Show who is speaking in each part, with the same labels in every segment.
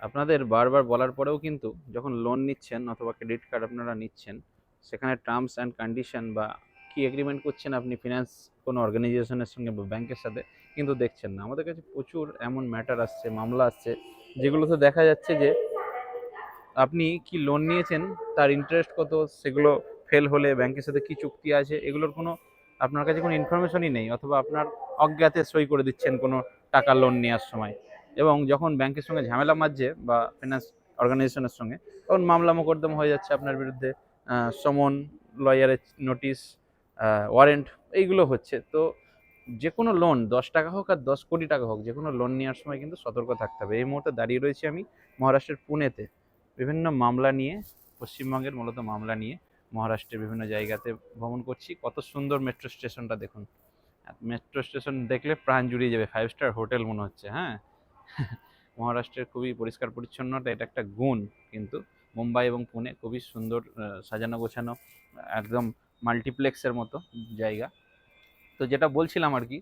Speaker 1: আপনাদের বারবার বলার পরেও কিন্তু যখন লোন নিচ্ছেন অথবা ক্রেডিট কার্ড আপনারা নিচ্ছেন, সেখানে টার্মস অ্যান্ড কন্ডিশন বা কি এগ্রিমেন্ট করছেন আপনি ফিনান্স কোনো অর্গানাইজেশনের সঙ্গে বা ব্যাংকের সাথে, কিন্তু দেখছেন না। আমাদের কাছে প্রচুর এমন ম্যাটার আসছে, মামলা আসছে, যেগুলোতে দেখা যাচ্ছে যে আপনি কি লোন নিয়েছেন, তার ইন্টারেস্ট কত, সেগুলো ফেল হলে ব্যাংকের সাথে কি চুক্তি আছে, এগুলোর কোনো আপনার কাছে কোনো ইনফরমেশনই নেই, অথবা আপনার অজ্ঞাতে সই করে দিচ্ছেন কোনো টাকা লোন নেওয়ার সময়। এবং যখন ব্যাংকের সঙ্গে ঝামেলা মাঝছে বা ফিনান্স অর্গানাইজেশনের সঙ্গে, তখন মামলা মোকদ্দমা হয়ে যাচ্ছে আপনার বিরুদ্ধে, সমন, লয়ারের নোটিশ, ওয়ারেন্ট, এইগুলো হচ্ছে। তো যে কোনো লোন 10 টাকা হোক আর 10 কোটি টাকা হোক, যে কোনো লোন নেওয়ার সময় কিন্তু সতর্ক থাকতে হবে। এই মুহূর্তে দাঁড়িয়ে রয়েছি আমি মহারাষ্ট্রের পুনেতে, বিভিন্ন মামলা নিয়ে, পশ্চিমবঙ্গের মূলত মামলা নিয়ে মহারাষ্ট্রের বিভিন্ন জায়গাতে ভ্রমণ করছি। কত সুন্দর মেট্রো স্টেশনটা দেখুন। মেট্রো স্টেশন দেখলে প্রাণ জুড়িয়ে যাবে, 5 স্টার হোটেল মনে হচ্ছে। হ্যাঁ, মহারাষ্ট্রের খুবই পরিষ্কার পরিচ্ছন্নতা, এটা একটা গুণ। কিন্তু মুম্বাই এবং পুনে খুবই সুন্দর, সাজানো গোছানো, একদম মাল্টিপ্লেক্সের মতো জায়গা। তো যেটা বলছিলাম আর কি,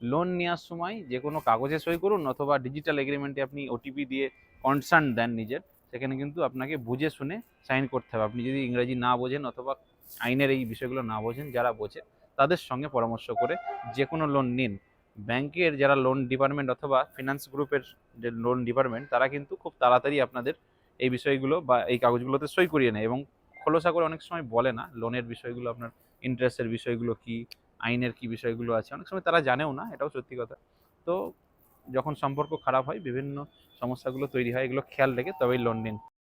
Speaker 1: লোন নেওয়ার সময় যে কোনো কাগজে সই করুন অথবা ডিজিটাল এগ্রিমেন্টে আপনি ওটিপি দিয়ে কনসার্ন দেন নিজের, সেখানে কিন্তু আপনাকে বুঝে শুনে সাইন করতে হবে। আপনি যদি ইংরেজি না বোঝেন অথবা আইনের এই বিষয়গুলো না বোঝেন, যারা বোঝে তাদের সঙ্গে পরামর্শ করে যে কোনো লোন নিন। ব্যাংকের যারা লোন ডিপার্টমেন্ট অথবা ফিনান্স গ্রুপের যে লোন ডিপার্টমেন্ট, তারা কিন্তু খুব তাড়াতাড়ি আপনাদের এই বিষয়গুলো বা এই কাগজগুলোতে সই করিয়ে নেয়, এবং খোলসা করে অনেক সময় বলে না লোনের বিষয়গুলো, আপনার ইন্টারেস্টের বিষয়গুলো কি, আইনের কি বিষয়গুলো আছে, অনেক সময় তারা জানেও না, এটাও সত্যি কথা। তো যখন সম্পর্ক খারাপ হয়, বিভিন্ন সমস্যাগুলো তৈরি হয়, এগুলো খেয়াল রেখে তবেই লোন নিন।